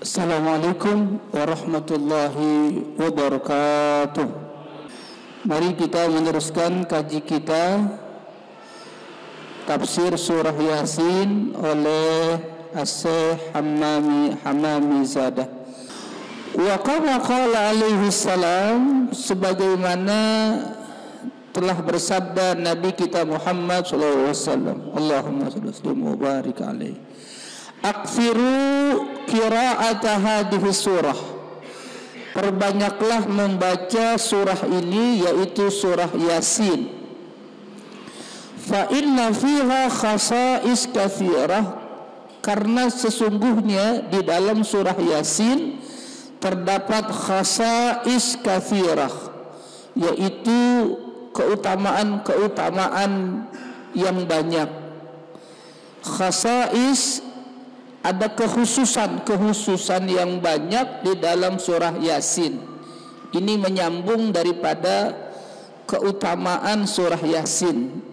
Assalamualaikum warahmatullahi wabarakatuh. Mari kita meneruskan kaji kita tafsir surah Yasin oleh As-Syaikh Hamami Zadah. Wa kama qala alaihi salam, sebagaimana telah bersabda Nabi kita Muhammad sallallahu alaihi wasallam, Allahumma shalli wa barik alaihi, aksiru qira'ata hadhihi surah, perbanyaklah membaca surah ini, yaitu surah Yasin. Fa inna fiha khasa'is katsirah, karena sesungguhnya di dalam surah Yasin terdapat khasa'is katsirah, yaitu keutamaan-keutamaan yang banyak. Khasa'is, ada kekhususan yang banyak di dalam surah Yasin. Ini menyambung daripada keutamaan surah Yasin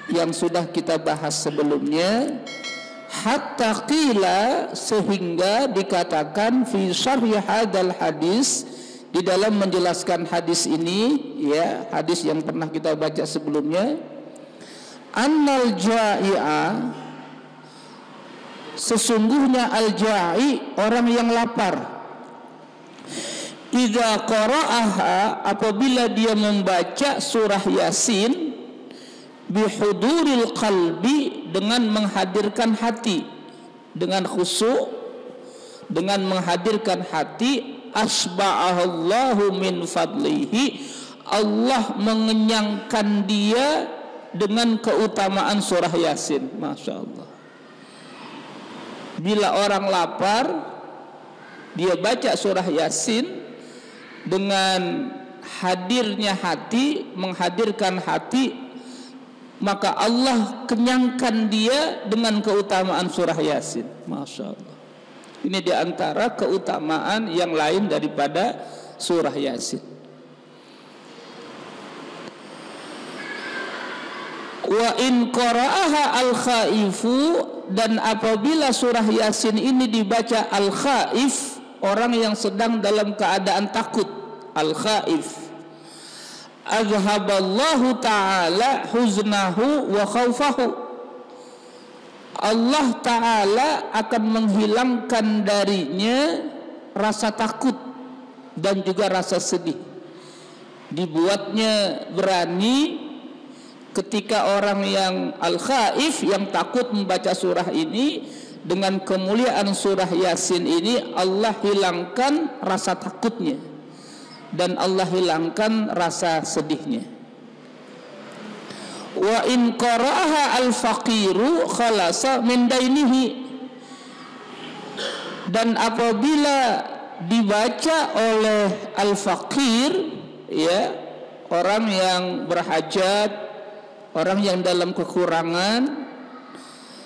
yang sudah kita bahas sebelumnya. Hatta qila, sehingga dikatakan fi syarhi hadal hadis, di dalam menjelaskan hadis ini, ya, hadis yang pernah kita baca sebelumnya, annal ja'i'a, sesungguhnya al-ja'i, orang yang lapar, idza qara'aha, apabila dia membaca surah Yasin, bihuduril qalbi, dengan menghadirkan hati, dengan khusyuk, dengan menghadirkan hati, asba'ahallahu min fadlihi, Allah mengenyangkan dia dengan keutamaan surah Yasin. Masya Allah. Bila orang lapar, dia baca surah Yasin, dengan hadirnya hati, menghadirkan hati, maka Allah kenyangkan dia dengan keutamaan surah Yasin. Masya Allah. Ini diantara keutamaan yang lain daripada surah Yasin. Wa in qara'aha al-khaifu, dan apabila surah Yasin ini dibaca al-khaif, orang yang sedang dalam keadaan takut, al-khaif, azhaballahu ta'ala huznahu wa khawfahu, Allah ta'ala akan menghilangkan darinya rasa takut dan juga rasa sedih. Dibuatnya berani ketika orang yang al-khaif, yang takut membaca surah ini, dengan kemuliaan surah Yasin ini Allah hilangkan rasa takutnya dan Allah hilangkan rasa sedihnya. Wa in qara'aha al-faqiru khalasa min dainihi, dan apabila dibaca oleh al-faqir, ya, orang yang berhajat, orang yang dalam kekurangan,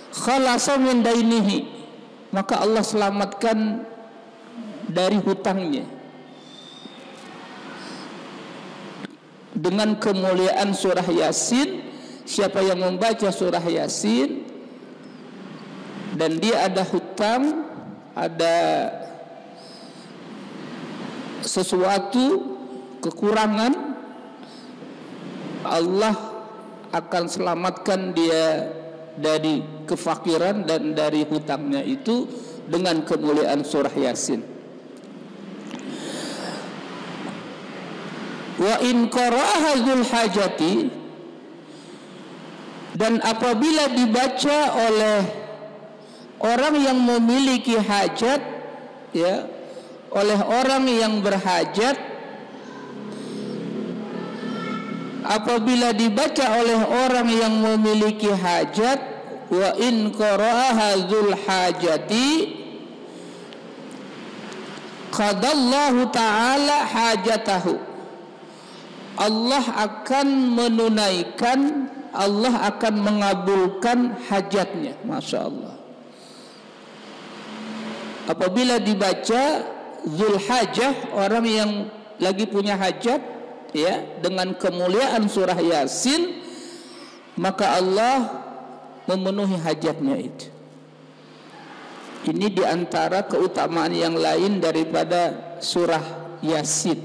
khalasa min dainihi, maka Allah selamatkan dari hutangnya. Dengan kemuliaan surah Yasin, siapa yang membaca surah Yasin dan dia ada hutang, ada sesuatu kekurangan, Allah akan selamatkan dia dari kefakiran dan dari hutangnya itu dengan kemuliaan surah Yasin. Wa in qara'aha dzul hajati, dan apabila dibaca oleh orang yang memiliki hajat, ya, oleh orang yang berhajat, apabila dibaca oleh orang yang memiliki hajat, wa in qara'aha dzul hajati qadallahu ta'ala hajatahu, Allah akan menunaikan, Allah akan mengabulkan hajatnya. Masya Allah. Apabila dibaca dzul hajah, orang yang lagi punya hajat, ya, dengan kemuliaan surah Yasin, maka Allah memenuhi hajatnya itu. Ini diantara keutamaan yang lain daripada surah Yasin.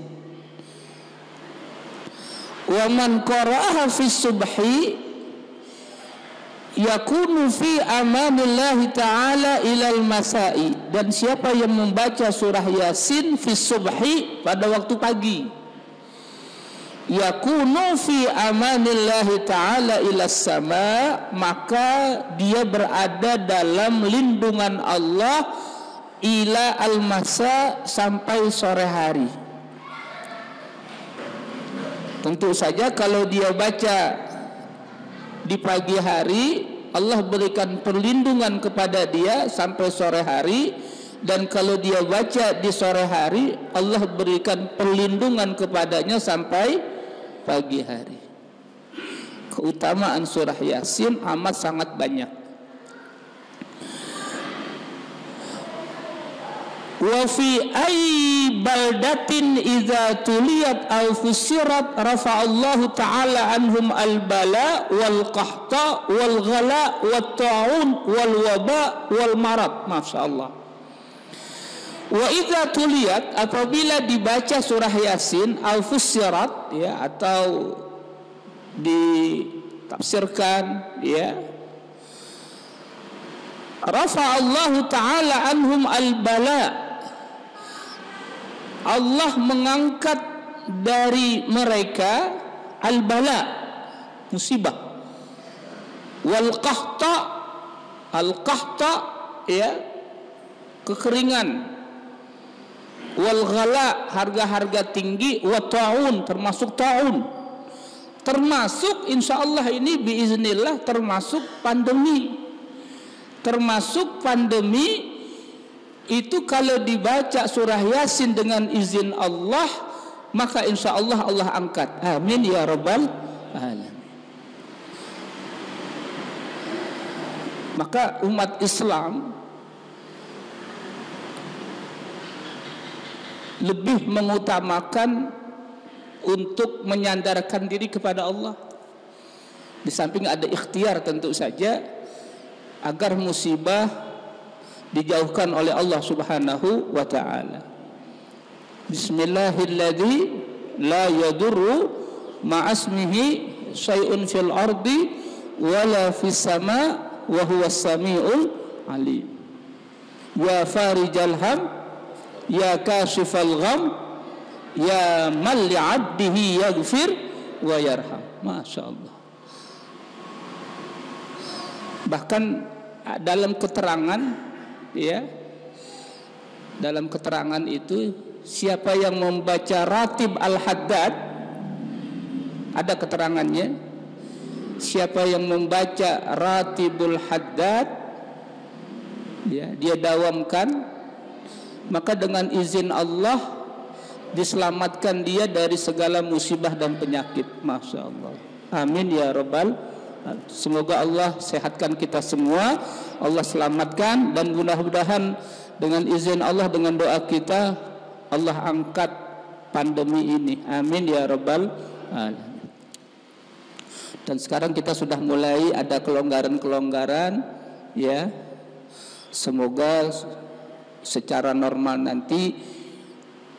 Wa man qara'aha fi subhi yakunu fi amanillahi ta'ala ilal masai. Dan siapa yang membaca surah Yasin fi subhi pada waktu pagi, yakunu fi amanillahi ta'ala ilas sama, maka dia berada dalam lindungan Allah ila al-masa, sampai sore hari. Tentu saja kalau dia baca di pagi hari, Allah berikan perlindungan kepada dia sampai sore hari, dan kalau dia baca di sore hari, Allah berikan perlindungan kepadanya sampai pagi hari. Keutamaan surah Yasin amat sangat banyak. Wa fi ayyi baldatin idza tuliyat aw fusirat rafa'allahu ta'ala anhum al-bala wal qahta wal ghala wat ta'un wal waba wal marad. Masyaallah. Wa idza tuliyat, apabila dibaca surah Yasin, aw fusirat, ya, atau ditafsirkan, ya, rafa'allahu ta'ala anhum al-bala, Allah mengangkat dari mereka al-bala, musibah, wal qahta, al-qahta, ya, kekeringan, wal ghala, harga-harga tinggi, wa ta'un, termasuk ta'un, termasuk insyaallah ini biiznillah termasuk pandemi. Termasuk pandemi itu kalau dibaca surah Yasin dengan izin Allah, maka insya Allah Allah angkat. Amin ya rabbal alamin. Maka umat Islam lebih mengutamakan untuk menyandarkan diri kepada Allah. Di samping ada ikhtiar tentu saja agar musibah dijauhkan oleh Allah Subhanahu wa ta'ala. Bismillahilladzi la yadurru ma'asmihi syai'un fil ardi wala fis sama wa huwas samiul alim. Ya farijal ham, ya kashifal gham, ya man li'abdihi yaghfir wa yarham. Masyaallah. Bahkan dalam keterangan, ya, dalam keterangan itu, siapa yang membaca Ratib Al-Haddad, ada keterangannya, siapa yang membaca Ratibul Haddad, ya, dia dawamkan, maka dengan izin Allah diselamatkan dia dari segala musibah dan penyakit. Masya Allah. Amin ya rabbal. Semoga Allah sehatkan kita semua, Allah selamatkan, dan mudah-mudahan dengan izin Allah, dengan doa kita, Allah angkat pandemi ini. Amin ya rabbal alamin. Dan sekarang kita sudah mulai ada kelonggaran-kelonggaran, ya. Semoga secara normal nanti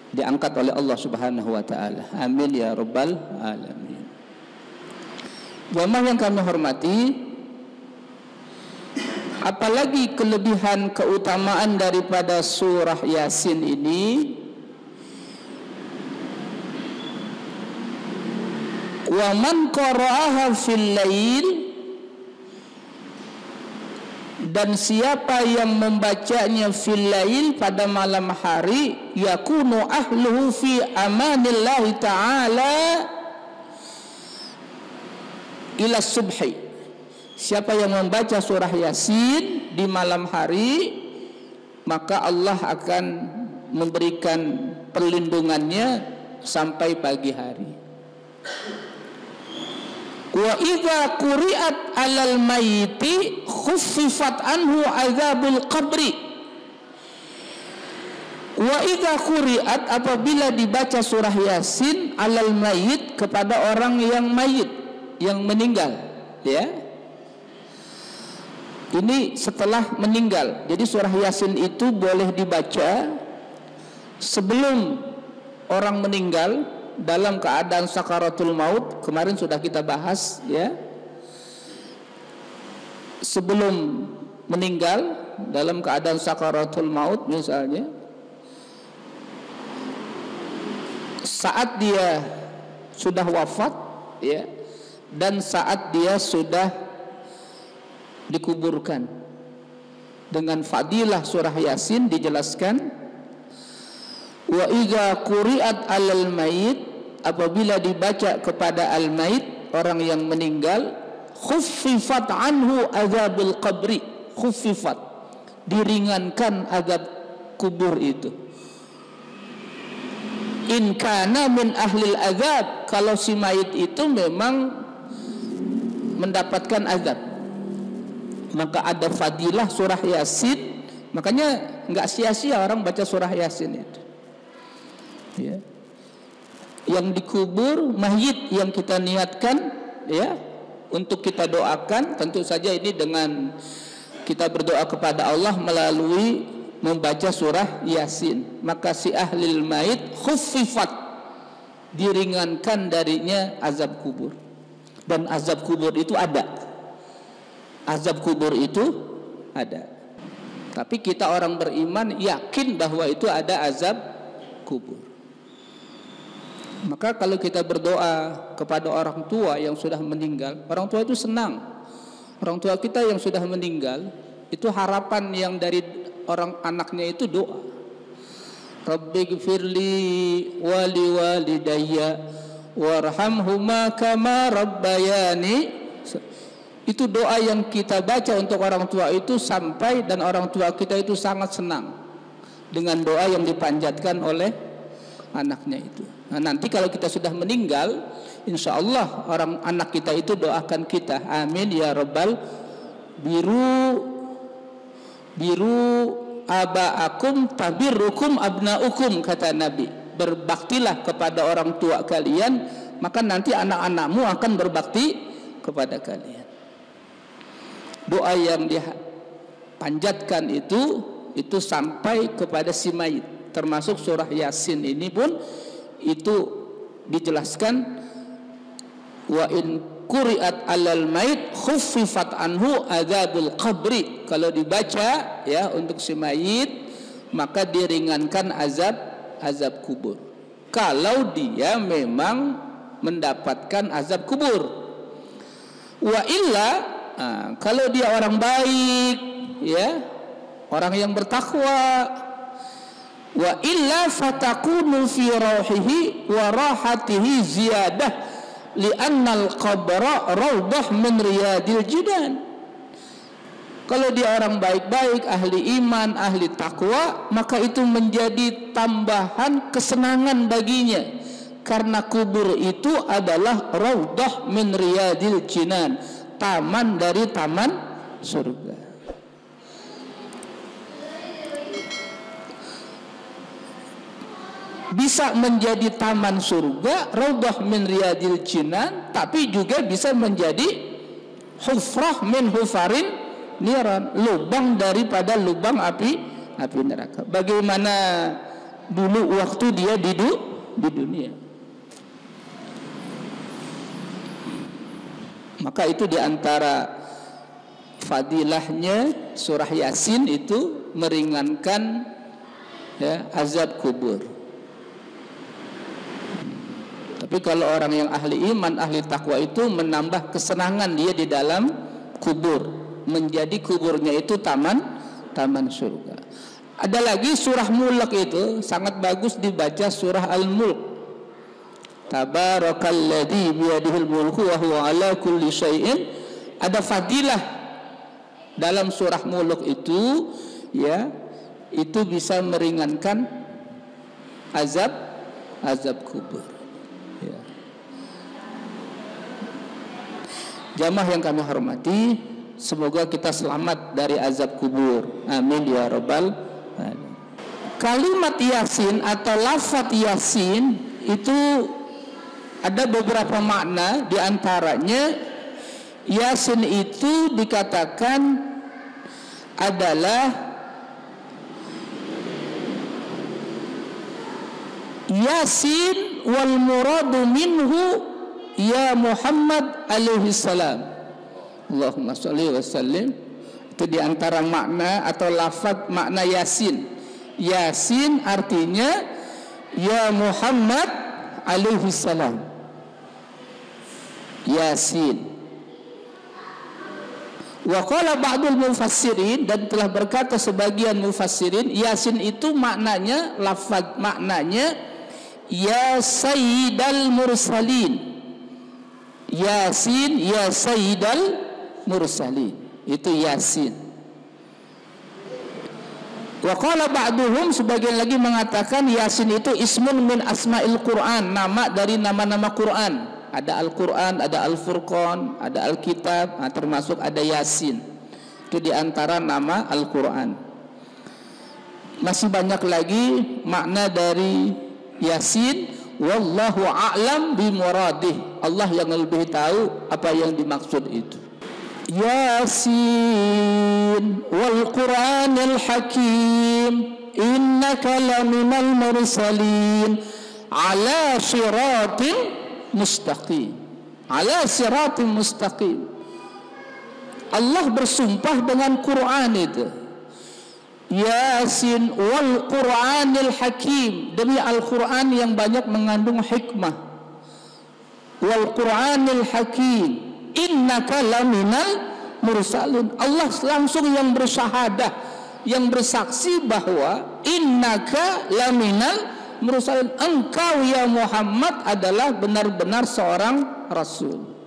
diangkat oleh Allah Subhanahu wa taala. Amin ya rabbal alamin. Jamaah yang kami hormati, apalagi kelebihan keutamaan daripada surah Yasin ini, wa man qara'aha fil lail, dan siapa yang membacanya fil lail pada malam hari, yakunu ahluhu fi amanillahi ta'ala ila subhi. Siapa yang membaca surah Yasin di malam hari, maka Allah akan memberikan perlindungannya sampai pagi hari. Wa idza quri'at 'alal mayyiti khuffifat anhu 'adzabul qabri. Wa idza quri'at, apabila dibaca surah Yasin 'alal mayyit, kepada orang yang mayit, yang meninggal, ya, Ini setelah meninggal. Jadi surah Yasin itu boleh dibaca sebelum orang meninggal dalam keadaan sakaratul maut. Kemarin sudah kita bahas ya. Sebelum meninggal dalam keadaan sakaratul maut misalnya, saat dia sudah wafat ya, dan saat dia sudah dikuburkan. Dengan fadilah surah Yasin dijelaskan, wa idza quri'at 'alal mayit, apabila dibaca kepada al-mayit, orang yang meninggal, khuffifat anhu azabul qabri, khuffifat, diringankan azab kubur itu. In kana min ahlil azab, kalau si mayit itu memang mendapatkan azab, maka ada fadilah surah Yasin. Makanya nggak sia-sia orang baca surah Yasin itu ya. Yang dikubur, mayit yang kita niatkan ya untuk kita doakan, tentu saja ini dengan kita berdoa kepada Allah melalui membaca surah Yasin. Maka si ahlil mayit khuffifat, diringankan darinya azab kubur. Dan azab kubur itu ada. Azab kubur itu ada. Tapi kita orang beriman yakin bahwa itu ada azab kubur. Maka kalau kita berdoa kepada orang tua yang sudah meninggal, orang tua itu senang. Orang tua kita yang sudah meninggal, itu harapan yang dari orang anaknya itu doa. Rabbighfirli wali walidayya warhamhuma kama rabbayani. Itu doa yang kita baca untuk orang tua itu sampai, dan orang tua kita itu sangat senang dengan doa yang dipanjatkan oleh anaknya itu. Nah, nanti kalau kita sudah meninggal, insya Allah orang anak kita itu doakan kita, amin ya rabbal biru abaakum tabirrukum abnaukum, kata Nabi. Berbaktilah kepada orang tua kalian, maka nanti anak-anakmu akan berbakti kepada kalian. Doa yang dipanjatkan itu sampai kepada si mayit. Termasuk surah Yasin ini pun itu dijelaskan, wa in quri'at 'alal mayit khuffifat anhu adzabul qabri. Kalau dibaca ya untuk si mayit, maka diringankan azab kubur. Kalau dia memang mendapatkan azab kubur. Wa illa, kalau dia orang baik ya, orang yang bertakwa, wa illa fatakunu fi rauhihi wa rahatihi ziyadah li'annal qabra rawdah min riyadil jinan. Kalau dia orang baik-baik, ahli iman, ahli takwa, maka itu menjadi tambahan kesenangan baginya, karena kubur itu adalah rawdah min riyadil jinan, taman dari taman surga. Bisa menjadi taman surga, raudhah min riyadil jinan, tapi juga bisa menjadi hufrah min hufarin niran, lubang daripada lubang api neraka. Bagaimana dulu waktu dia di dunia. Maka itu diantara fadilahnya surah Yasin itu meringankan ya, azab kubur. Tapi kalau orang yang ahli iman, ahli takwa itu menambah kesenangan dia di dalam kubur, menjadi kuburnya itu taman surga. Ada lagi surah Mulk, itu sangat bagus dibaca, surah Al-Mulk. Tabarakalladzi biyadihil mulku wa huwa ala kulli syai'in. Ada fadilah dalam surah Mulk itu ya, itu bisa meringankan azab kubur. Jamaah yang kami hormati, semoga kita selamat dari azab kubur. Amin ya rabbal alamin. Kalimat Yasin atau lafaz Yasin itu ada beberapa makna. Di antaranya Yasin itu dikatakan adalah Yasin wal muradu minhu ya Muhammad alaihi salam. Allahumma sholli wa sallim. Itu diantara makna atau lafaz makna Yasin. Yasin artinya ya Muhammad alaihi salam. Yasin. Wa qala ba'dul mufassirin, dan telah berkata sebagian mufassirin, Yasin itu maknanya, lafaz maknanya ya sayyidal mursalin. Yasin ya sayyidal mursalin, itu Yasin. Wa qala ba'duhum, sebagian lagi mengatakan Yasin itu ismun min asma'il Quran, nama dari nama-nama Quran. Ada Al-Quran, ada Al-Furqan, ada Al-Kitab, termasuk ada Yasin. Itu diantara nama Al-Quran. Masih banyak lagi makna dari Yasin. Wallahu a'lam bimuradih. Allah yang lebih tahu apa yang dimaksud itu. Yasin wal Qur'anil Hakim innaka laminal mursalin ala siratin mustaqim. Ala siratin mustaqim. Allah bersumpah dengan Quran itu. Yasin wal Qur'anil Hakim, demi Al-Quran yang banyak mengandung hikmah. Wal Qur'anil Hakim innaka laminal mursalin. Allah langsung yang bersyahadah, yang bersaksi bahwa innaka laminal mursalin, engkau ya Muhammad adalah benar-benar seorang rasul.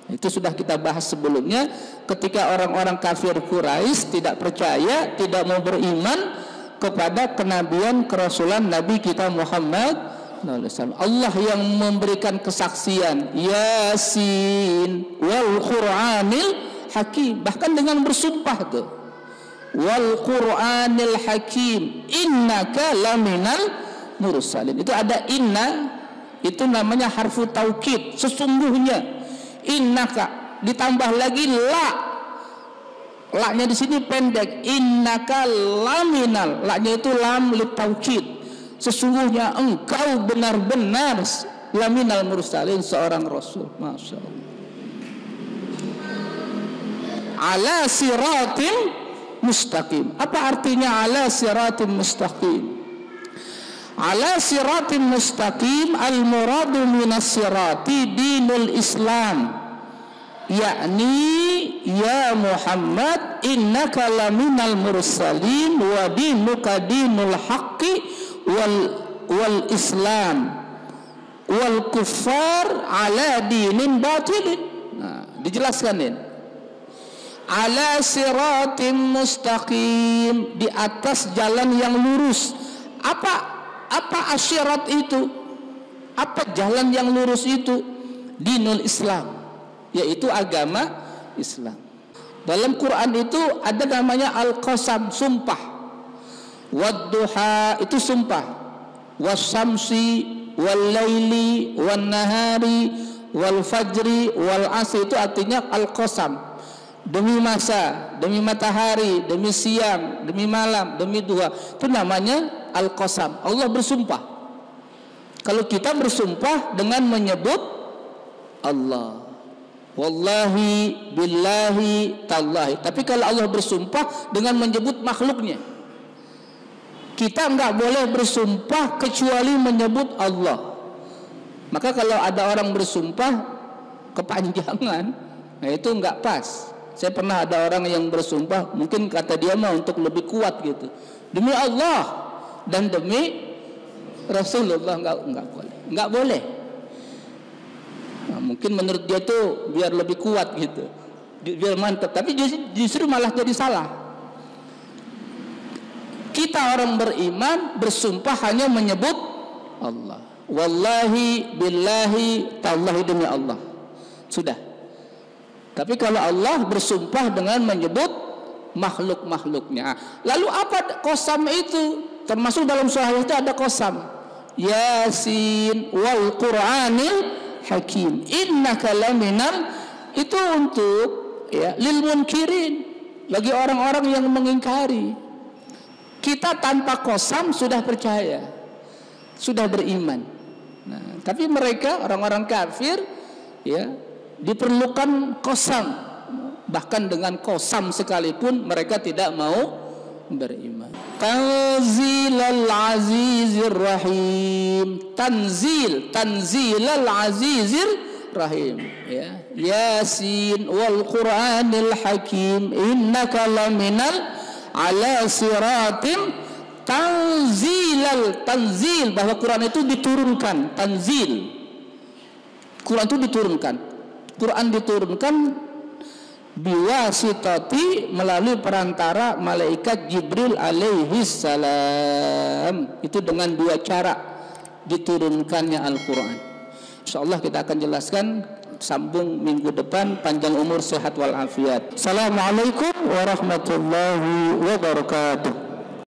Itu sudah kita bahas sebelumnya, ketika orang-orang kafir Quraisy tidak percaya, tidak mau beriman kepada kenabian kerasulan Nabi kita Muhammad. Allah yang memberikan kesaksian Yasin wal Qur'anil Hakim, bahkan dengan bersumpah tuh, wal Qur'anil Hakim innaka laminal mursalin. Itu ada inna, itu namanya harfu taukid, sesungguhnya. Innaka ditambah lagi la, la-nya di sini pendek, innaka laminal, la-nya itu lam li taukid, sesungguhnya engkau benar-benar laminal mursalin, seorang rasul. Masya Allah. Ala siratin mustaqim. Apa artinya ala siratin mustaqim? Ala siratin mustaqim al-muradu minas sirati dinul Islam, yakni ya Muhammad innaka laminal mursalin wa dinuka dinul haqqi wal Islam wal kuffar ala dinin batilin. Nah, dijelaskan ini. Ala siratin mustaqim, di atas jalan yang lurus. Apa asyirat itu? Apa jalan yang lurus itu? Dinul Islam, yaitu agama Islam. Dalam Quran itu ada namanya al-qasam, sumpah. Wadduha, itu sumpah. Wasyamsi wal laili wan nahari wal fajri wal asri, itu artinya al-qasam. Demi masa, demi matahari, demi siang, demi malam, demi duha, itu namanya al-qasam. Allah bersumpah. Kalau kita bersumpah dengan menyebut Allah, wallahi billahi tallahi. Tapi kalau Allah bersumpah dengan menyebut makhluknya, kita enggak boleh bersumpah kecuali menyebut Allah. Maka kalau ada orang bersumpah kepanjangan, nah itu enggak pas. Saya pernah ada orang yang bersumpah, mungkin kata dia mah untuk lebih kuat gitu, demi Allah dan demi Rasulullah, enggak boleh. Nah, mungkin menurut dia tuh biar lebih kuat gitu, biar mantap, tapi justru malah jadi salah. Kita orang beriman bersumpah hanya menyebut Allah, wallahi billahi tallahi, demi Allah, sudah. Tapi kalau Allah bersumpah dengan menyebut makhluk-makhluknya, lalu apa qasam itu? Termasuk dalam surah itu ada qasam. Yasin wal Qur'anil Hakim innaka laminal, itu untuk ya lil munkirin, bagi orang-orang yang mengingkari. Kita tanpa qasam sudah percaya, sudah beriman. Nah, tapi mereka orang-orang kafir ya diperlukan qasam, bahkan dengan qasam sekalipun mereka tidak mau beriman. Tanzilal azizir rahim, tanzilal azizir rahim ya. Yasin wal qur'anil hakim innaka laminal ala siratim tanzil, bahwa Quran itu diturunkan. Tanzil, Quran itu diturunkan. Quran diturunkan biwasitati, melalui perantara malaikat Jibril alaihi salam. Itu dengan dua cara diturunkannya Al-Quran. Insyaallah kita akan jelaskan, sambung minggu depan. Panjang umur, sehat walafiat. Assalamualaikum warahmatullahi wabarakatuh.